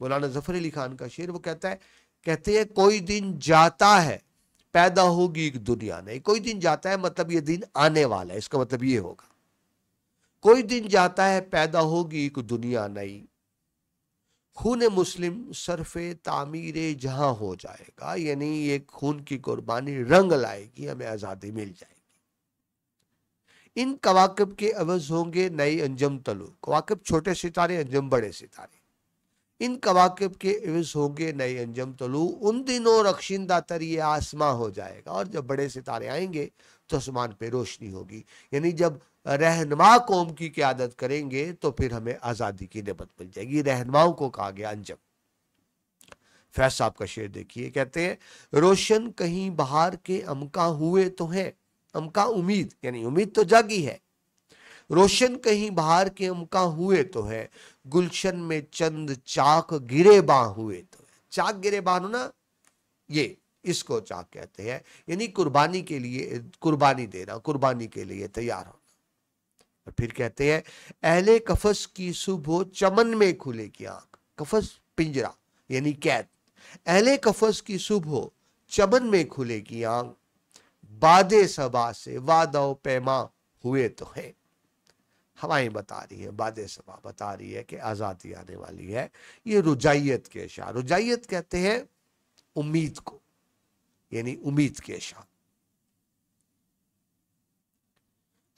مولانا ظفر علی خان کا شعر، وہ کہتے ہیں کوئی دن جاتا ہے پیدا ہوگی ایک دنیا نئی. کوئی دن جاتا ہے مطلب یہ دن آنے والا ہے، اس کا مطلب یہ ہوگا کوئی دن جاتا ہے پیدا ہوگی ایک دنیا نئی، خون مسلم صرف تعمیر جہاں ہو جائے گا. یعنی یہ خون کی قربانی رنگ لائے گی، ہمیں آزادی مل جائے گی. ان کواکب کے عوض ہوں گے نئے انجم طلوع. کواکب چھوٹے ستارے، انجم بڑے ستارے. ان کواکب کے عوض ہوں گے نئے انجم طلوع، ان دنوں رخشندہ تر یہ آسماں ہو جائے گا. اور جب بڑے ستارے آئیں گے تو آسمان پہ روشنی ہوگی. یعنی جب رہنما قوم کی قیادت کریں گے تو پھر ہمیں آزادی کی نعمت مل جائے گی. رہنماؤں کو کہا گیا انجم. فیض صاحب کا شعر دیکھیے، کہتے ہیں روشن کہیں بہار کے امکا ہوئے تو ہیں. امکا امید، یعنی امید تو جاگی ہے. روشن کہیں بہار کے امکا ہوئے تو ہے، گلشن میں چند چاک گرے باں ہوئے تو ہے. چاک گرے باں ہونا، یہ اس کو چاک کہتے ہیں. یعنی قربانی کے لیے قربانی دینا، قربانی کے لیے تیار ہونا. اور پھر کہتے ہیں اہل قفس کی صبح چمن میں کھلے کی آنکھ. قفس پنجرا یعنی قید. اہل قفس کی صبح چمن میں کھلے کی آنکھ، باد صبا سے وعدہ و پیما ہوئے تو ہے. ہوائیں بتا رہی ہیں، باد صبا بتا رہی ہے کہ آزادی آنے والی ہے. یہ رجائیت کے اشعار. رجائیت کہتے ہیں امید کو، یعنی امید کے اشعار.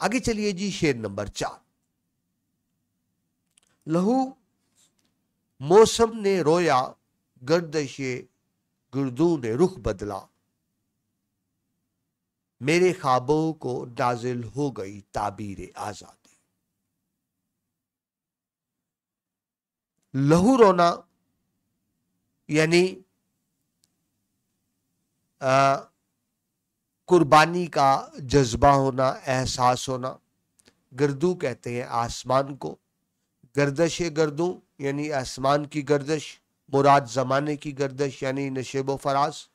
آگے چلیے جی، شعر نمبر 4. لہو موسم نے رویا، گردش گردوں نے رخ بدلا، میرے خوابوں کو نازل ہو گئی تعبیر آزادی. لہو رونا یعنی قربانی کا جذبہ ہونا، احساس ہونا. گردوں کہتے ہیں آسمان کو. گردش گردوں یعنی آسمان کی گردش، مراد زمانے کی گردش یعنی نشیب و فراز.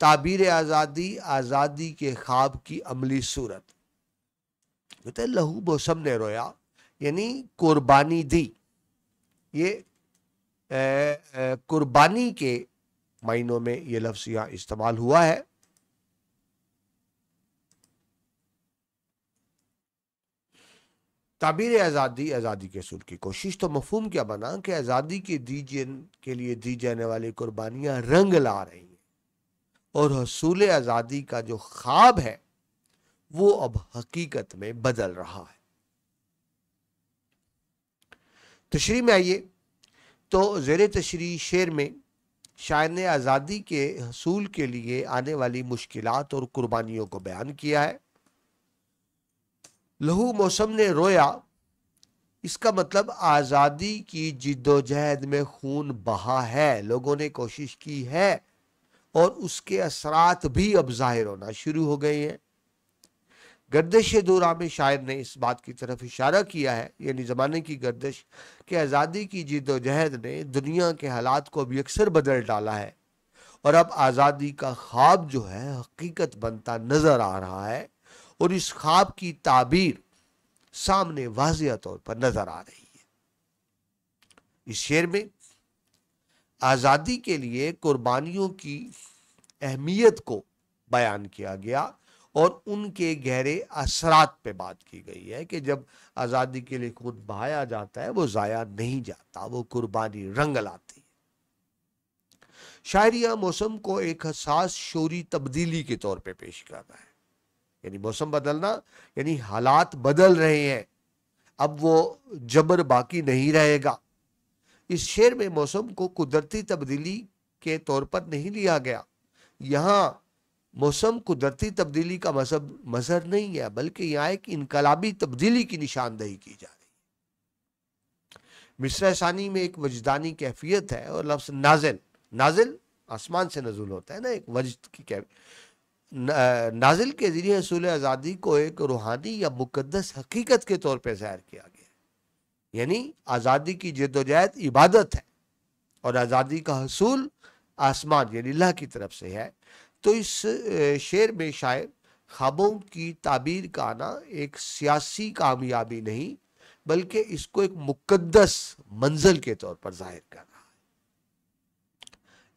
تعبیر آزادی، آزادی کے خواب کی عملی صورت. کہتے ہیں لہو موسم نے رویا یعنی قربانی دی. یہ قربانی کے معنوں میں یہ لفظ یہاں استعمال ہوا ہے. تعبیر آزادی، آزادی کے حصول کی کوشش. تو مفہوم کیا بنا کہ آزادی کے لیے دی جانے والی قربانیاں رنگ لا رہی ہیں، اور حصول آزادی کا جو خواب ہے وہ اب حقیقت میں بدل رہا ہے. تشریح میں آئیے تو زیر تشریح شعر میں شاعر نے آزادی کے حصول کے لیے آنے والی مشکلات اور قربانیوں کو بیان کیا ہے. لہو موسم نے رویا، اس کا مطلب آزادی کی جد و جہد میں خون بہا ہے، لوگوں نے کوشش کی ہے، اور اس کے اثرات بھی اب ظاہر ہونا شروع ہو گئے ہیں. گردش دورہ میں شاعر نے اس بات کی طرف اشارہ کیا ہے، یعنی زمانے کی گردش، کہ آزادی کی جد و جہد نے دنیا کے حالات کو بھی اکثر بدل ڈالا ہے، اور اب آزادی کا خواب جو ہے حقیقت بنتا نظر آ رہا ہے، اور اس خواب کی تعبیر سامنے واضح طور پر نظر آ رہی ہے. اس شعر میں آزادی کے لیے قربانیوں کی اہمیت کو بیان کیا گیا اور ان کے گہرے اثرات پہ بات کی گئی ہے کہ جب آزادی کے لیے خون بہایا جاتا ہے وہ ضائع نہیں جاتا، وہ قربانی رنگ لاتی ہے. شاعر یہاں موسم کو ایک حساس شعوری تبدیلی کے طور پہ پیش کر رہا ہے. یعنی موسم بدلنا یعنی حالات بدل رہے ہیں، اب وہ جبر باقی نہیں رہے گا. اس شعر میں موسم کو قدرتی تبدیلی کے طور پر نہیں لیا گیا. یہاں موسم قدرتی تبدیلی کا مظہر نہیں ہے، بلکہ یہاں ایک انقلابی تبدیلی کی نشاندہی کی جا رہی ہے. مصرع ثانی میں ایک وجدانی کیفیت ہے، اور لفظ نازل، نازل آسمان سے نزول ہوتا ہے نا، ایک وجد کی کیفیت. نازل کے ذریعے حصول آزادی کو ایک روحانی یا مقدس حقیقت کے طور پہ ظاہر کیا گیا. یعنی آزادی کی جدوجہد عبادت ہے، اور آزادی کا حصول آسمان یعنی اللہ کی طرف سے ہے. تو اس شعر میں شاعر خوابوں کی تعبیر کا آنا ایک سیاسی کامیابی نہیں، بلکہ اس کو ایک مقدس منزل کے طور پر ظاہر کر رہا ہے.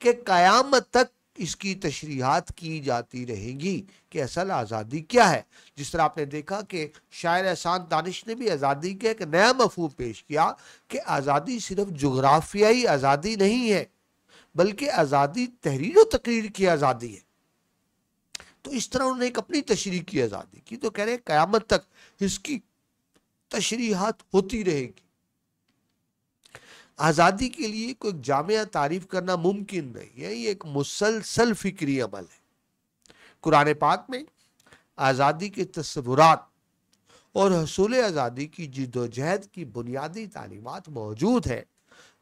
کہ قیامت تک اس کی تشریحات کی جاتی رہیں گی کہ اصل آزادی کیا ہے. جس طرح آپ نے دیکھا کہ شاعر احسان دانش نے بھی آزادی کا ایک نیا مفہوم پیش کیا کہ آزادی صرف جغرافیائی آزادی نہیں ہے بلکہ آزادی تحریر و تقریر کی آزادی ہے. تو اس طرح انہوں نے ایک اپنی تشریح کی آزادی کی. تو کہہ رہے ہیں قیامت تک اس کی تشریحات ہوتی رہے گی. آزادی کے لیے کوئی جامعہ تعریف کرنا ممکن نہیں ہے، یہ ایک مسلسل فکری عمل ہے. قرآن پاک میں آزادی کے تصورات اور حصول آزادی کی جد و جہد کی بنیادی تعلیمات موجود ہیں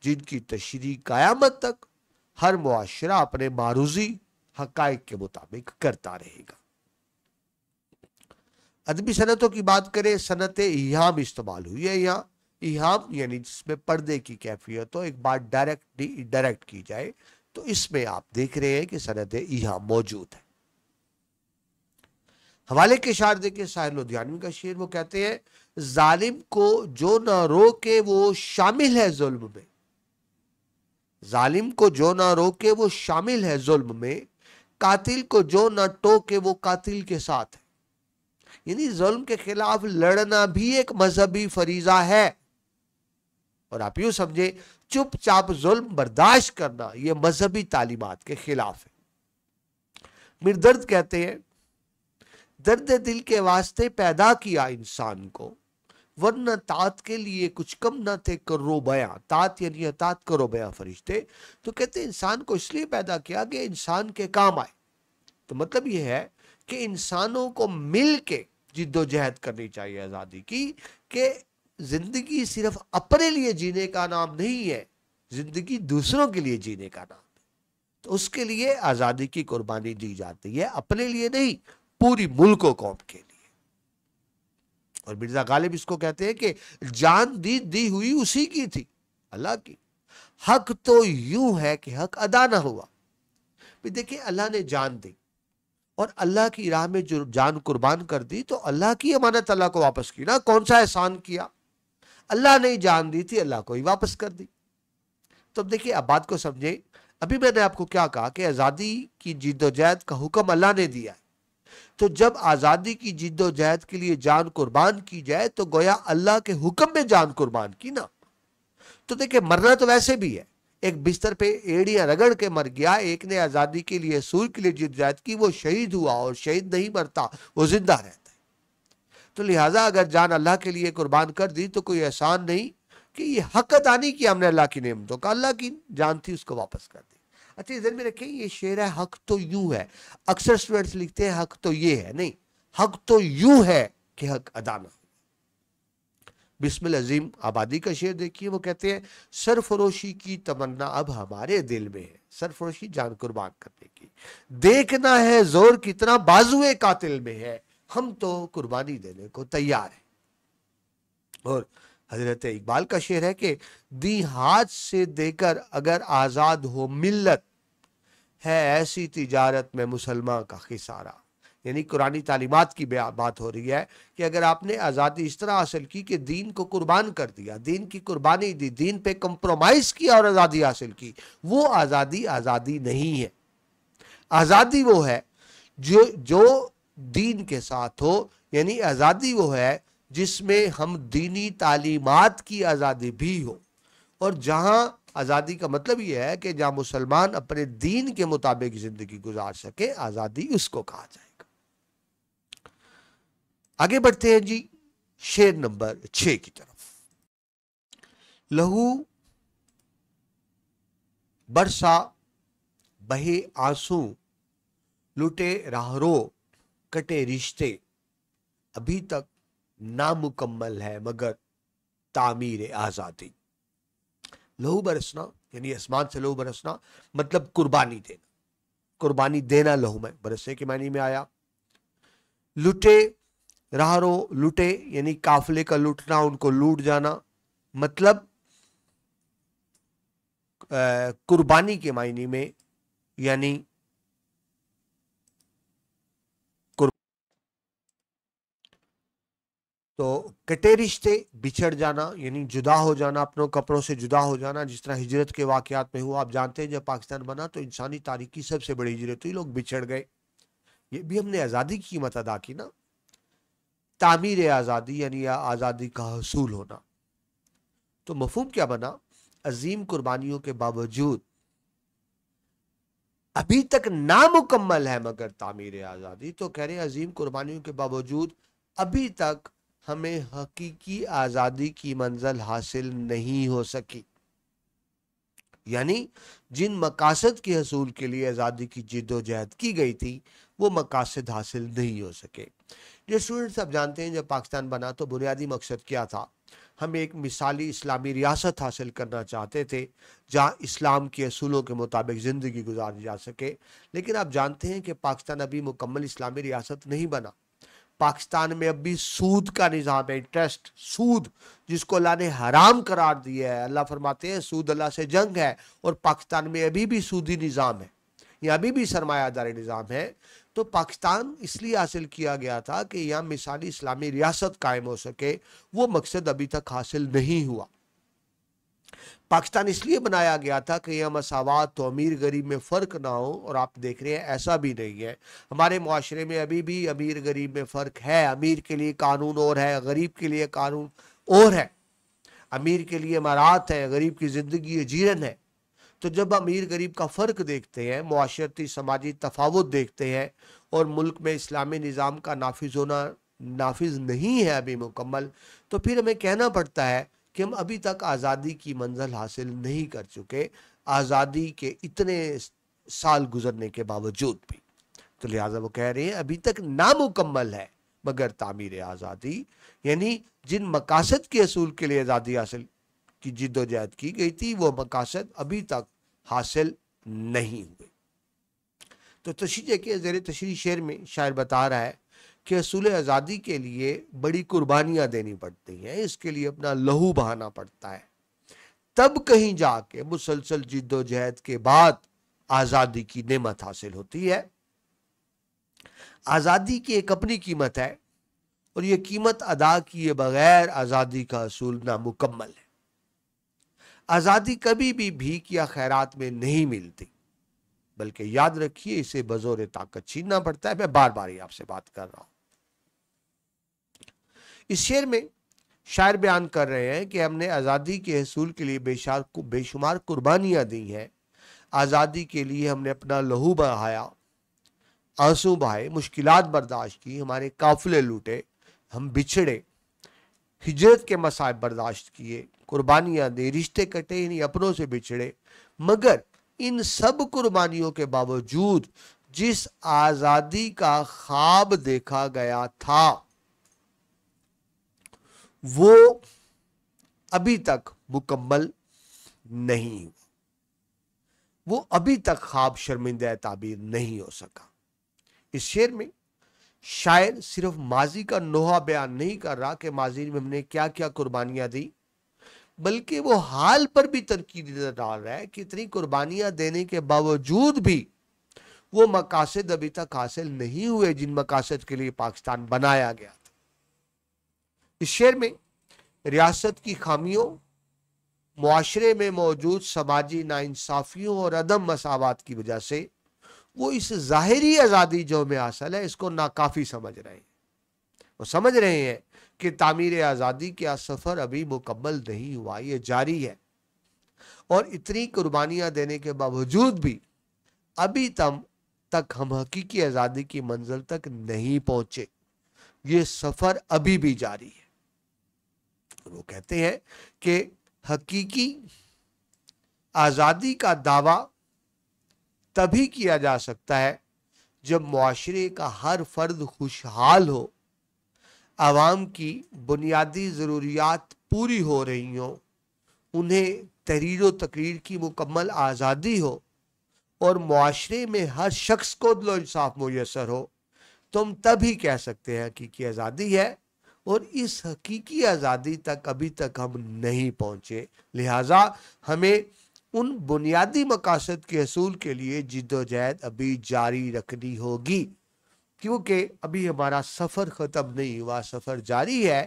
جن کی تشریح قیامت تک ہر معاشرہ اپنے معروضی حقائق کے مطابق کرتا رہے گا. ادبی صنعتوں کی بات کریں، صنعت ایہام استعمال ہوئی ہے. یہاں ایہام یعنی جس میں پردے کی کیفیت ہو، ایک بات ڈائریکٹ کی جائے، تو اس میں آپ دیکھ رہے ہیں کہ صنعت ایہام موجود ہے. حوالے کے شعر دیکھیں، ساحر لدھیانوی کا شعر، وہ کہتے ہیں ظالم کو جو نہ روکے وہ شامل ہے ظلم میں. ظالم کو جو نہ روکے وہ شامل ہے ظلم میں، قاتل کو جو نہ ٹوکے وہ قاتل کے ساتھ ہے. یعنی ظلم کے خلاف لڑنا بھی ایک مذہبی فریضہ ہے. اور آپ یوں سمجھے چپ چاپ ظلم برداشت کرنا یہ مذہبی تعلیمات کے خلاف ہے. مردرد کہتے ہیں درد دل کے واسطے پیدا کیا انسان کو، ورنہ طاعت کے لیے کچھ کم نہ تھے کرو بیاں. طاعت یعنی اطاعت کرو بیاں فرشتے. تو کہتے ہیں انسان کو اس لیے پیدا کیا کہ انسان کے کام آئے. تو مطلب یہ ہے کہ انسانوں کو مل کے جد و جہد کرنی چاہیے آزادی کی، کہ زندگی صرف اپنے لیے جینے کا نام نہیں ہے، زندگی دوسروں کے لیے جینے کا نام ہے. تو اس کے لیے آزادی کی قربانی دی جاتی ہے، اپنے لیے نہیں، پوری ملک و قوم کے لیے. اور مرزا غالب اس کو کہتے ہیں کہ جان دی ہوئی اسی کی تھی، اللہ کی. حق تو یوں ہے کہ حق ادا نہ ہوا. دیکھیں اللہ نے جان دی اور اللہ کی راہ میں جو جان قربان کر دی تو اللہ کی امانت اللہ کو واپس کی نا. کون سا احسان کیا؟ اللہ نے جان دی تھی، اللہ کو ہی واپس کر دی. تو اب دیکھیں اب بات کو سمجھیں. ابھی میں نے آپ کو کیا کہا کہ آزادی کی جد و جہد کا حکم اللہ نے دیا ہے. تو جب آزادی کی جد و جہد کے لیے جان قربان کی جائے تو گویا اللہ کے حکم میں جان قربان کی نا. تو دیکھیں مرنا تو ویسے بھی ہے، ایک بستر پہ ایڑیاں رگڑ کے مر گیا، ایک نے آزادی کے لیے سور کے لیے جد جہد کی، وہ شہید ہوا، اور شہید نہیں مرتا، وہ زندہ رہتا ہے. تو لہٰذا اگر جان اللہ کے لیے قربان کر دی تو کوئی احسان نہیں کہ یہ حق ادا نہیں کیا ہم نے اللہ کی نعمتوں کا، اللہ کی جان تھی اس کو واپس کر دی. اچھا ذہن میں رکھیں یہ شعر ہے حق تو یوں ہے. اکثر اسٹوڈنٹس لکھتے ہیں حق تو یہ ہے، نہیں، حق تو یوں ہے کہ حق ادا نہ. بسم العظیم آبادی کا شعر دیکھیے، وہ کہتے ہیں سرفروشی کی تمنا اب ہمارے دل میں ہے. سرفروشی جان قربان کرنے کی. دیکھنا ہے زور کتنا بازوئے قاتل میں ہے، ہم تو قربانی دینے کو تیار ہیں. اور حضرت اقبال کا شعر ہے کہ دی ہاتھ سے دے کر اگر آزاد ہو ملت، ہے ایسی تجارت میں مسلمان کا خسارہ. یعنی قرآنی تعلیمات کی بات ہو رہی ہے کہ اگر آپ نے آزادی اس طرح حاصل کی کہ دین کو قربان کر دیا، دین کی قربانی دی، دین پہ کمپرومائز کیا اور آزادی حاصل کی، وہ آزادی نہیں ہے. آزادی وہ ہے جو دین کے ساتھ ہو. یعنی آزادی وہ ہے جس میں ہم دینی تعلیمات کی آزادی بھی ہو. اور جہاں آزادی کا مطلب یہ ہے کہ جہاں مسلمان اپنے دین کے مطابق زندگی گزار سکے، آزادی اس کو کہا جائے گا. آگے بڑھتے ہیں جی شعر نمبر 6 کی طرف. لہو برسا بہے آنسو، لٹے راہرو کٹے رشتے، ابھی تک نامکمل ہے مگر تعمیر آزادی. لہو برسنا یعنی آسمان سے لہو برسنا مطلب قربانی دینا. قربانی دینا لہو میں برسنے کے معنی میں آیا. لٹے راہرو، لٹے یعنی قافلے کا لٹنا، ان کو لوٹ جانا، مطلب قربانی کے معنی میں، یعنی تو کٹے رشتے بچھڑ جانا یعنی جدا ہو جانا، اپنوں کپڑوں سے جدا ہو جانا، جس طرح ہجرت کے واقعات میں ہوا. آپ جانتے ہیں جب پاکستان بنا تو انسانی تاریخ کی سب سے بڑی ہجرت ہوئی، لوگ بچھڑ گئے. یہ بھی ہم نے آزادی کی قیمت ادا کی نا. تعمیر آزادی یعنی آزادی کا حصول ہونا. تو مفہوم کیا بنا؟ عظیم قربانیوں کے باوجود ابھی تک نامکمل ہے مگر تعمیر آزادی. تو کہہ رہے ہیں عظیم قربانیوں کے باوجود ابھی تک ہمیں حقیقی آزادی کی منزل حاصل نہیں ہو سکی. یعنی جن مقاصد کے حصول کے لیے آزادی کی جد و جہد کی گئی تھی وہ مقاصد حاصل نہیں ہو سکے. جو اسٹوڈنٹس آپ جانتے ہیں جب پاکستان بنا تو بنیادی مقصد کیا تھا؟ ہم ایک مثالی اسلامی ریاست حاصل کرنا چاہتے تھے جہاں اسلام کے اصولوں کے مطابق زندگی گزاری جا سکے. لیکن آپ جانتے ہیں کہ پاکستان ابھی مکمل اسلامی ریاست نہیں بنا. پاکستان میں اب بھی سود کا نظام ہے، انٹرسٹ، سود جس کو اللہ نے حرام قرار دیا ہے. اللہ فرماتے ہیں سود اللہ سے جنگ ہے، اور پاکستان میں ابھی بھی سودی نظام ہے، یہ ابھی بھی سرمایہ داری نظام ہے. تو پاکستان اس لیے حاصل کیا گیا تھا کہ یہاں مثالی اسلامی ریاست قائم ہو سکے. وہ مقصد ابھی تک حاصل نہیں ہوا. پاکستان اس لیے بنایا گیا تھا کہ یہ مساوات تو امیر غریب میں فرق نہ ہو، اور آپ دیکھ رہے ہیں ایسا بھی نہیں ہے. ہمارے معاشرے میں ابھی بھی امیر غریب میں فرق ہے. امیر کے لیے قانون اور ہے، غریب کے لیے قانون اور ہے. امیر کے لیے امارات ہے، غریب کی زندگی جیرن ہے. تو جب امیر غریب کا فرق دیکھتے ہیں، معاشرتی سماجی تفاوت دیکھتے ہیں، اور ملک میں اسلامی نظام کا نافذ نہیں ہے ابھی مکمل، تو پھر ہمیں کہنا پڑتا ہے کہ ہم ابھی تک آزادی کی منزل حاصل نہیں کر چکے، آزادی کے اتنے سال گزرنے کے باوجود بھی. تو لہٰذا وہ کہہ رہے ہیں ابھی تک نامکمل ہے مگر تعمیر آزادی، یعنی جن مقاصد کے حصول کے لیے آزادی حاصل کی جد و جہد کی گئی تھی وہ مقاصد ابھی تک حاصل نہیں ہوئے. تو تشریح کے زیر تشریح شعر میں شاعر بتا رہا ہے کہ حصول آزادی کے لیے بڑی قربانیاں دینی پڑتی ہیں، اس کے لیے اپنا لہو بہانا پڑتا ہے، تب کہیں جا کے مسلسل جد و جہد کے بعد آزادی کی نعمت حاصل ہوتی ہے. آزادی کی ایک اپنی قیمت ہے، اور یہ قیمت ادا کیے بغیر آزادی کا حصول نامکمل ہے. آزادی کبھی بھی بھیک یا خیرات میں نہیں ملتی، بلکہ یاد رکھیے اسے بزور طاقت چھیننا پڑتا ہے. میں بار بار ہی آپ سے بات کر رہا ہوں. اس شعر میں شاعر بیان کر رہے ہیں کہ ہم نے آزادی کے حصول کے لیے بے شمار قربانیاں دی ہیں. آزادی کے لیے ہم نے اپنا لہو بہایا، آنسو بہائے، مشکلات برداشت کی، ہمارے قافلے لوٹے، ہم بچھڑے، ہجرت کے مصائب برداشت کیے، قربانیاں دی، رشتے کٹے یعنی اپنوں سے بچھڑے. مگر ان سب قربانیوں کے باوجود جس آزادی کا خواب دیکھا گیا تھا وہ ابھی تک مکمل نہیں ہوا. وہ ابھی تک خواب شرمندہ تعبیر نہیں ہو سکا. اس شعر میں شاعر صرف ماضی کا نوحہ بیان نہیں کر رہا کہ ماضی میں ہم نے کیا کیا قربانیاں دی، بلکہ وہ حال پر بھی تنقید ڈال رہا ہے کہ اتنی قربانیاں دینے کے باوجود بھی وہ مقاصد ابھی تک حاصل نہیں ہوئے جن مقاصد کے لیے پاکستان بنایا گیا تھا. اس شعر میں ریاست کی خامیوں، معاشرے میں موجود سماجی ناانصافیوں اور عدم مساوات کی وجہ سے وہ اس ظاہری آزادی جو ہمیں حاصل ہے اس کو ناکافی سمجھ رہے ہیں. وہ سمجھ رہے ہیں کہ تعمیر آزادی کا سفر ابھی مکمل نہیں ہوا، یہ جاری ہے، اور اتنی قربانیاں دینے کے باوجود بھی ابھی تک ہم حقیقی آزادی کی منزل تک نہیں پہنچے، یہ سفر ابھی بھی جاری ہے. وہ کہتے ہیں کہ حقیقی آزادی کا دعویٰ تبھی کیا جا سکتا ہے جب معاشرے کا ہر فرد خوشحال ہو، عوام کی بنیادی ضروریات پوری ہو رہی ہوں، انہیں تحریر و تقریر کی مکمل آزادی ہو، اور معاشرے میں ہر شخص کو عدل و انصاف میسر ہو. تم تبھی کہہ سکتے ہیں حقیقی آزادی ہے، اور اس حقیقی آزادی تک ابھی تک ہم نہیں پہنچے. لہٰذا ہمیں ان بنیادی مقاصد کے حصول کے لیے جد و جہد ابھی جاری رکھنی ہوگی، کیونکہ ابھی ہمارا سفر ختم نہیں ہوا، سفر جاری ہے.